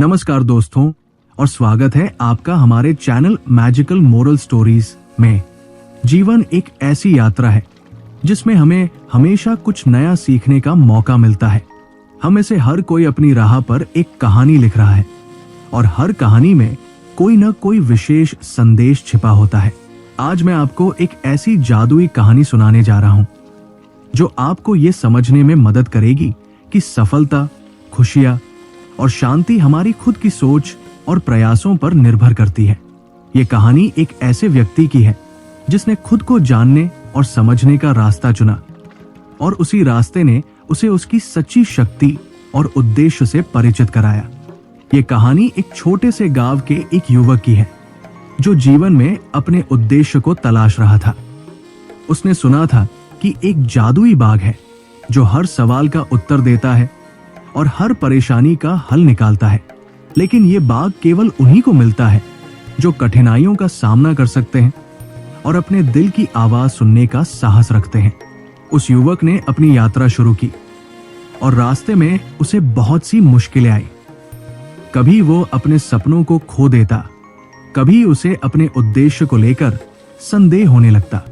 नमस्कार दोस्तों, और स्वागत है आपका हमारे चैनल मैजिकल मोरल स्टोरीज में। जीवन एक ऐसी यात्रा है जिसमें हमें हमेशा कुछ नया सीखने का मौका मिलता है। हम में से हर कोई अपनी राह पर एक कहानी लिख रहा है और हर कहानी में कोई न कोई विशेष संदेश छिपा होता है। आज मैं आपको एक ऐसी जादुई कहानी सुनाने जा रहा हूं जो आपको ये समझने में मदद करेगी कि सफलता, खुशियां और शांति हमारी खुद की सोच और प्रयासों पर निर्भर करती है। ये कहानी एक ऐसे व्यक्ति की है जिसने खुद को जानने और समझने का रास्ता चुना और उसी रास्ते ने उसे उसकी सच्ची शक्ति और उद्देश्य से परिचित कराया। ये कहानी एक छोटे से गांव के एक युवक की है जो जीवन में अपने उद्देश्य को तलाश रहा था। उसने सुना था कि एक जादुई बाग है जो हर सवाल का उत्तर देता है और हर परेशानी का हल निकालता है। लेकिन ये बाग केवल उन्हीं को मिलता है जो कठिनाइयों का सामना कर सकते हैं और अपने दिल की आवाज सुनने का साहस रखते हैं। उस युवक ने अपनी यात्रा शुरू की और रास्ते में उसे बहुत सी मुश्किलें आई। कभी वो अपने सपनों को खो देता, कभी उसे अपने उद्देश्य को लेकर संदेह होने लगता।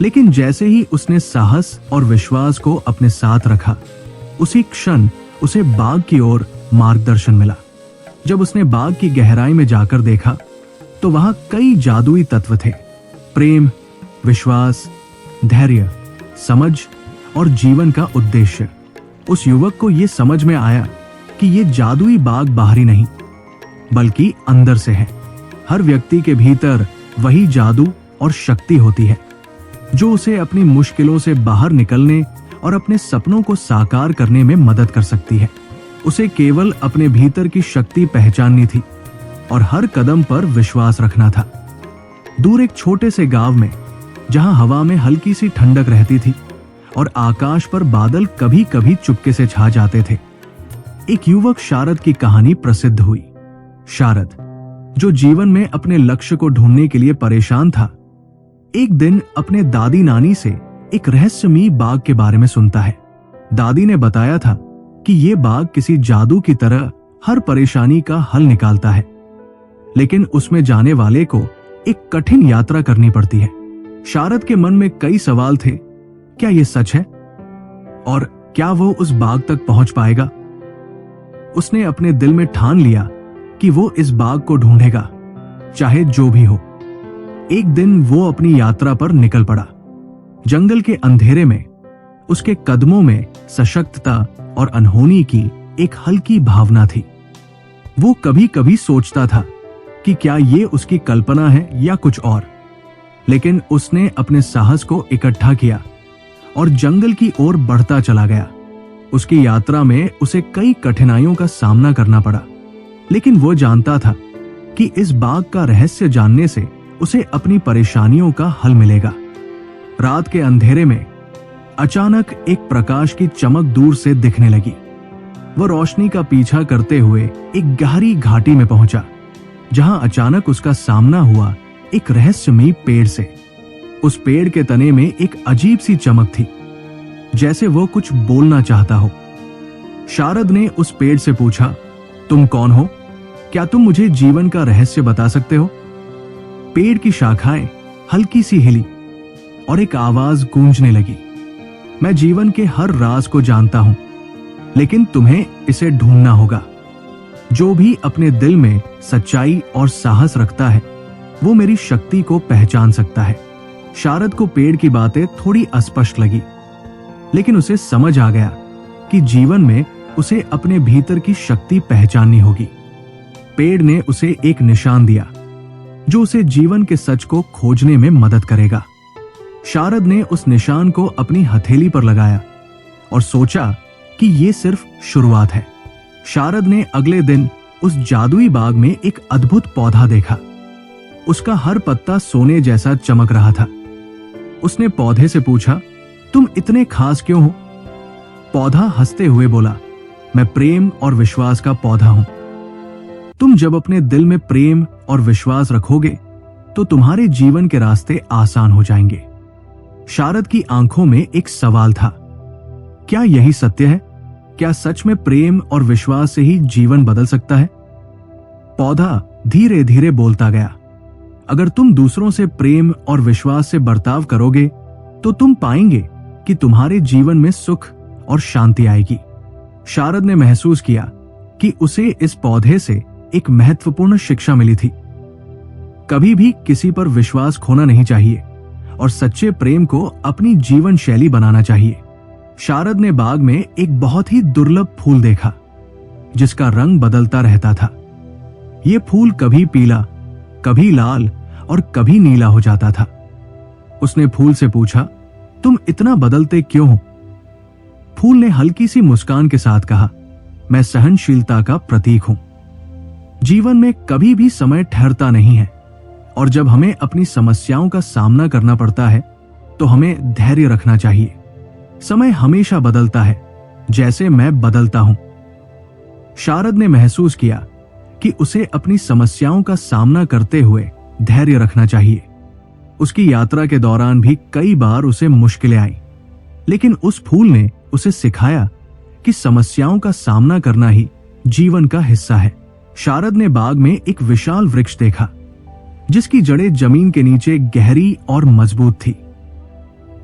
लेकिन जैसे ही उसने साहस और विश्वास को अपने साथ रखा, उसी क्षण उसे बाग की ओर मार्गदर्शन मिला। जब उसने बाग की गहराई में जाकर देखा तो वहां कई जादुई तत्व थे। प्रेम, विश्वास, धैर्य, समझ और जीवन का उद्देश्य। उस युवक को यह समझ में आया कि यह जादुई बाग बाहरी नहीं बल्कि अंदर से है। हर व्यक्ति के भीतर वही जादू और शक्ति होती है जो उसे अपनी मुश्किलों से बाहर निकलने और अपने सपनों को साकार करने में मदद कर सकती है। उसे केवल अपने भीतर की शक्ति पहचाननी थी और हर कदम पर विश्वास रखना था। दूर एक छोटे से गांव में, जहां हवा में हल्की सी ठंडक रहती थी और आकाश पर बादल कभी कभी चुपके से छा जाते थे, एक युवक शारद की कहानी प्रसिद्ध हुई। शारद, जो जीवन में अपने लक्ष्य को ढूंढने के लिए परेशान था, एक दिन अपने दादी नानी से एक रहस्यमयी बाग के बारे में सुनता है। दादी ने बताया था कि यह बाग किसी जादू की तरह हर परेशानी का हल निकालता है, लेकिन उसमें जाने वाले को एक कठिन यात्रा करनी पड़ती है। शारद के मन में कई सवाल थे। क्या यह सच है? और क्या वो उस बाग तक पहुंच पाएगा? उसने अपने दिल में ठान लिया कि वो इस बाग को ढूंढेगा, चाहे जो भी हो। एक दिन वो अपनी यात्रा पर निकल पड़ा। जंगल के अंधेरे में उसके कदमों में सशक्तता और अनहोनी की एक हल्की भावना थी। वो कभी कभी सोचता था कि क्या ये उसकी कल्पना है या कुछ और, लेकिन उसने अपने साहस को इकट्ठा किया और जंगल की ओर बढ़ता चला गया। उसकी यात्रा में उसे कई कठिनाइयों का सामना करना पड़ा, लेकिन वो जानता था कि इस बाग का रहस्य जानने से उसे अपनी परेशानियों का हल मिलेगा। रात के अंधेरे में अचानक एक प्रकाश की चमक दूर से दिखने लगी। वह रोशनी का पीछा करते हुए एक गहरी घाटी में पहुंचा, जहां अचानक उसका सामना हुआ एक रहस्यमयी पेड़ से। उस पेड़ के तने में एक अजीब सी चमक थी, जैसे वो कुछ बोलना चाहता हो। शारद ने उस पेड़ से पूछा, तुम कौन हो? क्या तुम मुझे जीवन का रहस्य बता सकते हो? पेड़ की शाखाएं हल्की सी हिली और एक आवाज गूंजने लगी, मैं जीवन के हर राज को जानता हूं, लेकिन तुम्हें इसे ढूंढना होगा। जो भी अपने दिल में सच्चाई और साहस रखता है, वो मेरी शक्ति को पहचान सकता है। शारद को पेड़ की बातें थोड़ी अस्पष्ट लगी, लेकिन उसे समझ आ गया कि जीवन में उसे अपने भीतर की शक्ति पहचाननी होगी। पेड़ ने उसे एक निशान दिया जो उसे जीवन के सच को खोजने में मदद करेगा। शारद ने उस निशान को अपनी हथेली पर लगाया और सोचा कि ये सिर्फ शुरुआत है। शारद ने अगले दिन उस जादुई बाग में एक अद्भुत पौधा देखा। उसका हर पत्ता सोने जैसा चमक रहा था। उसने पौधे से पूछा, तुम इतने खास क्यों हो? पौधा हंसते हुए बोला, मैं प्रेम और विश्वास का पौधा हूं। तुम जब अपने दिल में प्रेम और विश्वास रखोगे तो तुम्हारे जीवन के रास्ते आसान हो जाएंगे। शारद की आंखों में एक सवाल था, क्या यही सत्य है? क्या सच में प्रेम और विश्वास से ही जीवन बदल सकता है? पौधा धीरे धीरे बोलता गया, अगर तुम दूसरों से प्रेम और विश्वास से बर्ताव करोगे तो तुम पाएंगे कि तुम्हारे जीवन में सुख और शांति आएगी। शारद ने महसूस किया कि उसे इस पौधे से एक महत्वपूर्ण शिक्षा मिली थी। कभी भी किसी पर विश्वास खोना नहीं चाहिए और सच्चे प्रेम को अपनी जीवन शैली बनाना चाहिए। शारद ने बाग में एक बहुत ही दुर्लभ फूल देखा जिसका रंग बदलता रहता था। ये फूल कभी पीला, कभी लाल और कभी नीला हो जाता था। उसने फूल से पूछा, तुम इतना बदलते क्यों हो? फूल ने हल्की सी मुस्कान के साथ कहा, मैं सहनशीलता का प्रतीक हूं। जीवन में कभी भी समय ठहरता नहीं है और जब हमें अपनी समस्याओं का सामना करना पड़ता है तो हमें धैर्य रखना चाहिए। समय हमेशा बदलता है, जैसे मैं बदलता हूं। शारद ने महसूस किया कि उसे अपनी समस्याओं का सामना करते हुए धैर्य रखना चाहिए। उसकी यात्रा के दौरान भी कई बार उसे मुश्किलें आईं, लेकिन उस फूल ने उसे सिखाया कि समस्याओं का सामना करना ही जीवन का हिस्सा है। शारद ने बाग में एक विशाल वृक्ष देखा जिसकी जड़ें जमीन के नीचे गहरी और मजबूत थी।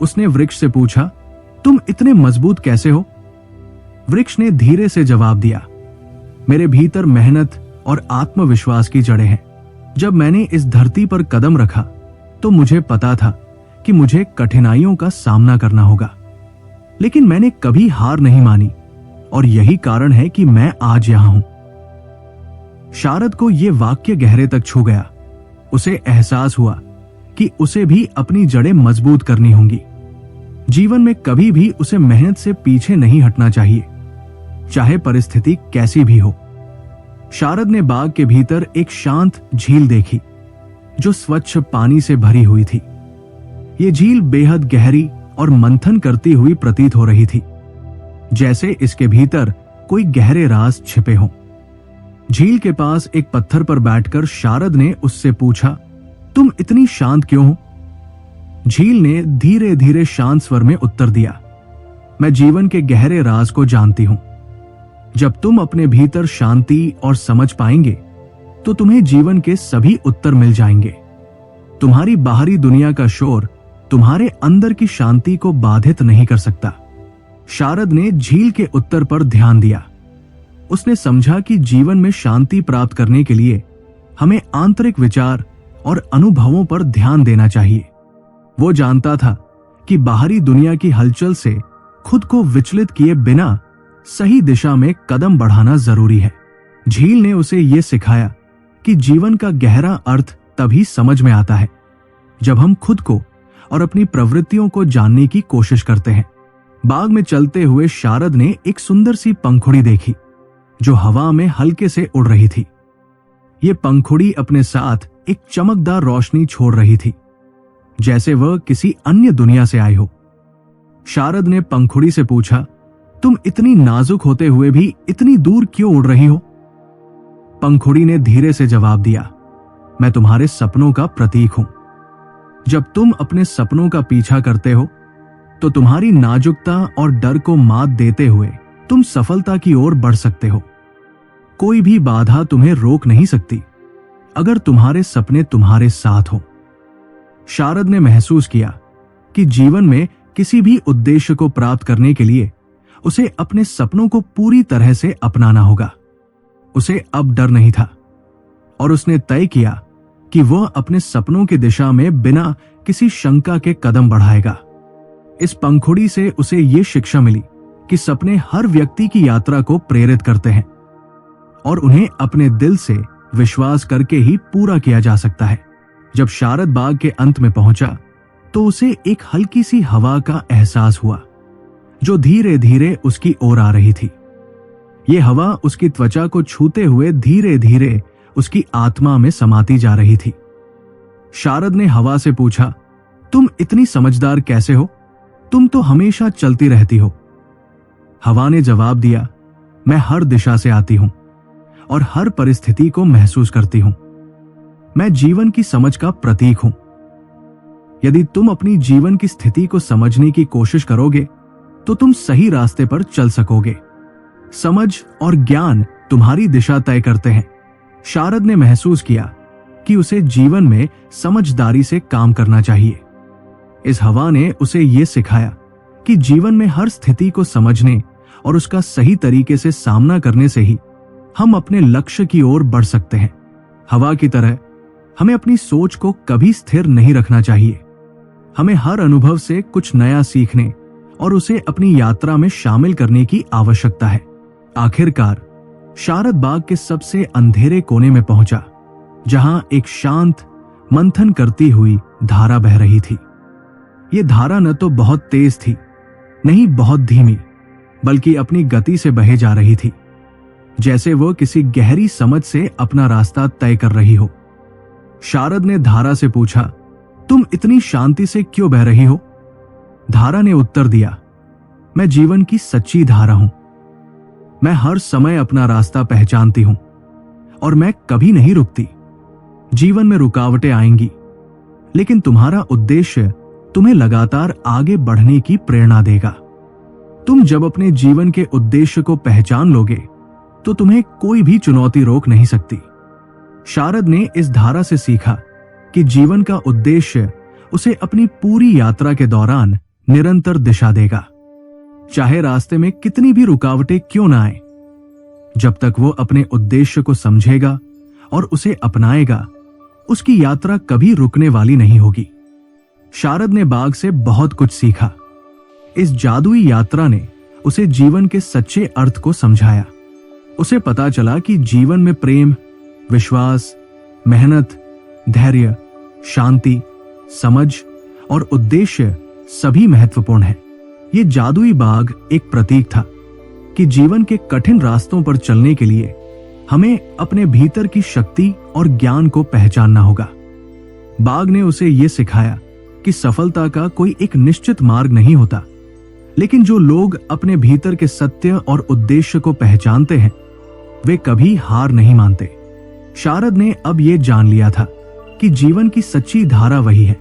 उसने वृक्ष से पूछा, तुम इतने मजबूत कैसे हो? वृक्ष ने धीरे से जवाब दिया, मेरे भीतर मेहनत और आत्मविश्वास की जड़ें हैं। जब मैंने इस धरती पर कदम रखा तो मुझे पता था कि मुझे कठिनाइयों का सामना करना होगा, लेकिन मैंने कभी हार नहीं मानी और यही कारण है कि मैं आज यहां हूं। शारद को यह वाक्य गहरे तक छू गया। उसे एहसास हुआ कि उसे भी अपनी जड़ें मजबूत करनी होंगी। जीवन में कभी भी उसे मेहनत से पीछे नहीं हटना चाहिए, चाहे परिस्थिति कैसी भी हो। शारद ने बाग के भीतर एक शांत झील देखी जो स्वच्छ पानी से भरी हुई थी। ये झील बेहद गहरी और मंथन करती हुई प्रतीत हो रही थी, जैसे इसके भीतर कोई गहरे राज छिपे हों। झील के पास एक पत्थर पर बैठकर शारद ने उससे पूछा, तुम इतनी शांत क्यों हो? झील ने धीरे धीरे शांत स्वर में उत्तर दिया, मैं जीवन के गहरे राज को जानती हूं। जब तुम अपने भीतर शांति और समझ पाएंगे तो तुम्हें जीवन के सभी उत्तर मिल जाएंगे। तुम्हारी बाहरी दुनिया का शोर तुम्हारे अंदर की शांति को बाधित नहीं कर सकता। शारद ने झील के उत्तर पर ध्यान दिया। उसने समझा कि जीवन में शांति प्राप्त करने के लिए हमें आंतरिक विचार और अनुभवों पर ध्यान देना चाहिए। वो जानता था कि बाहरी दुनिया की हलचल से खुद को विचलित किए बिना सही दिशा में कदम बढ़ाना जरूरी है। झील ने उसे यह सिखाया कि जीवन का गहरा अर्थ तभी समझ में आता है जब हम खुद को और अपनी प्रवृत्तियों को जानने की कोशिश करते हैं। बाग में चलते हुए शारद ने एक सुंदर सी पंखुड़ी देखी जो हवा में हल्के से उड़ रही थी। ये पंखुड़ी अपने साथ एक चमकदार रोशनी छोड़ रही थी, जैसे वह किसी अन्य दुनिया से आई हो। शारद ने पंखुड़ी से पूछा, तुम इतनी नाजुक होते हुए भी इतनी दूर क्यों उड़ रही हो? पंखुड़ी ने धीरे से जवाब दिया, मैं तुम्हारे सपनों का प्रतीक हूं। जब तुम अपने सपनों का पीछा करते हो तो तुम्हारी नाजुकता और डर को मात देते हुए तुम सफलता की ओर बढ़ सकते हो। कोई भी बाधा तुम्हें रोक नहीं सकती अगर तुम्हारे सपने तुम्हारे साथ हो। शारद ने महसूस किया कि जीवन में किसी भी उद्देश्य को प्राप्त करने के लिए उसे अपने सपनों को पूरी तरह से अपनाना होगा। उसे अब डर नहीं था और उसने तय किया कि वह अपने सपनों की दिशा में बिना किसी शंका के कदम बढ़ाएगा। इस पंखुड़ी से उसे यह शिक्षा मिली कि सपने हर व्यक्ति की यात्रा को प्रेरित करते हैं और उन्हें अपने दिल से विश्वास करके ही पूरा किया जा सकता है। जब शारद बाग के अंत में पहुंचा तो उसे एक हल्की सी हवा का एहसास हुआ जो धीरे धीरे उसकी ओर आ रही थी। यह हवा उसकी त्वचा को छूते हुए धीरे धीरे उसकी आत्मा में समाती जा रही थी। शारद ने हवा से पूछा, तुम इतनी समझदार कैसे हो? तुम तो हमेशा चलती रहती हो। हवा ने जवाब दिया, मैं हर दिशा से आती हूं और हर परिस्थिति को महसूस करती हूं। मैं जीवन की समझ का प्रतीक हूं। यदि तुम अपनी जीवन की स्थिति को समझने की कोशिश करोगे तो तुम सही रास्ते पर चल सकोगे। समझ और ज्ञान तुम्हारी दिशा तय करते हैं। शारद ने महसूस किया कि उसे जीवन में समझदारी से काम करना चाहिए। इस हवा ने उसे ये सिखाया कि जीवन में हर स्थिति को समझने और उसका सही तरीके से सामना करने से ही हम अपने लक्ष्य की ओर बढ़ सकते हैं। हवा की तरह हमें अपनी सोच को कभी स्थिर नहीं रखना चाहिए। हमें हर अनुभव से कुछ नया सीखने और उसे अपनी यात्रा में शामिल करने की आवश्यकता है। आखिरकार शारद बाग के सबसे अंधेरे कोने में पहुंचा, जहां एक शांत मंथन करती हुई धारा बह रही थी। ये धारा न तो बहुत तेज थी, नहीं बहुत धीमी, बल्कि अपनी गति से बहे जा रही थी, जैसे वो किसी गहरी समझ से अपना रास्ता तय कर रही हो। शारद ने धारा से पूछा, तुम इतनी शांति से क्यों बह रही हो? धारा ने उत्तर दिया, मैं जीवन की सच्ची धारा हूं। मैं हर समय अपना रास्ता पहचानती हूं और मैं कभी नहीं रुकती। जीवन में रुकावटें आएंगी, लेकिन तुम्हारा उद्देश्य तुम्हें लगातार आगे बढ़ने की प्रेरणा देगा। तुम जब अपने जीवन के उद्देश्य को पहचान लोगे तो तुम्हें कोई भी चुनौती रोक नहीं सकती। शारद ने इस धारा से सीखा कि जीवन का उद्देश्य उसे अपनी पूरी यात्रा के दौरान निरंतर दिशा देगा, चाहे रास्ते में कितनी भी रुकावटें क्यों ना आए। जब तक वो अपने उद्देश्य को समझेगा और उसे अपनाएगा, उसकी यात्रा कभी रुकने वाली नहीं होगी। शारद ने बाग से बहुत कुछ सीखा। इस जादुई यात्रा ने उसे जीवन के सच्चे अर्थ को समझाया। उसे पता चला कि जीवन में प्रेम, विश्वास, मेहनत, धैर्य, शांति, समझ और उद्देश्य सभी महत्वपूर्ण हैं। ये जादुई बाग एक प्रतीक था कि जीवन के कठिन रास्तों पर चलने के लिए हमें अपने भीतर की शक्ति और ज्ञान को पहचानना होगा। बाग ने उसे ये सिखाया कि सफलता का कोई एक निश्चित मार्ग नहीं होता, लेकिन जो लोग अपने भीतर के सत्य और उद्देश्य को पहचानते हैं, वे कभी हार नहीं मानते। शारद ने अब ये जान लिया था कि जीवन की सच्ची धारा वही है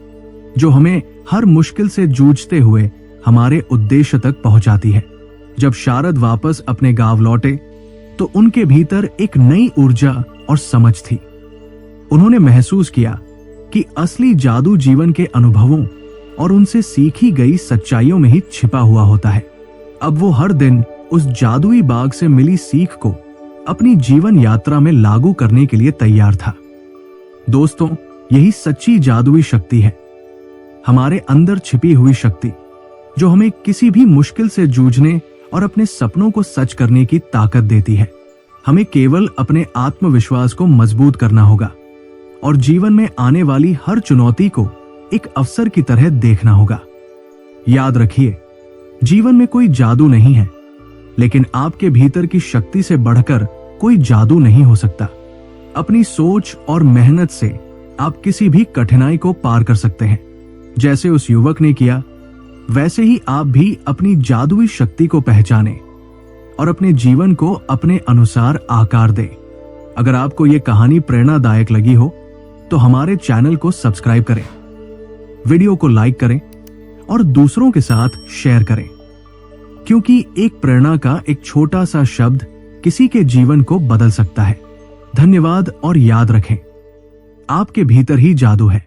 जो हमें हर मुश्किल से जूझते हुए हमारे उद्देश्य तक पहुंचाती है। जब शारद वापस अपने गांव लौटे तो उनके भीतर एक नई ऊर्जा और समझ थी। उन्होंने महसूस किया कि असली जादू जीवन के अनुभवों और उनसे सीखी गई सच्चाइयों में ही छिपा हुआ होता है। अब वो हर दिन उस जादुई बाग से मिली सीख को अपनी जीवन यात्रा में लागू करने के लिए तैयार था। दोस्तों, यही सच्ची जादुई शक्ति है, हमारे अंदर छिपी हुई शक्ति जो हमें किसी भी मुश्किल से जूझने और अपने सपनों को सच करने की ताकत देती है। हमें केवल अपने आत्मविश्वास को मजबूत करना होगा और जीवन में आने वाली हर चुनौती को एक अवसर की तरह देखना होगा। याद रखिए, जीवन में कोई जादू नहीं है, लेकिन आपके भीतर की शक्ति से बढ़कर कोई जादू नहीं हो सकता। अपनी सोच और मेहनत से आप किसी भी कठिनाई को पार कर सकते हैं। जैसे उस युवक ने किया, वैसे ही आप भी अपनी जादुई शक्ति को पहचानें और अपने जीवन को अपने अनुसार आकार दें। अगर आपको यह कहानी प्रेरणादायक लगी हो तो हमारे चैनल को सब्सक्राइब करें, वीडियो को लाइक करें और दूसरों के साथ शेयर करें, क्योंकि एक प्रेरणा का एक छोटा सा शब्द किसी के जीवन को बदल सकता है। धन्यवाद और याद रखें, आपके भीतर ही जादू है।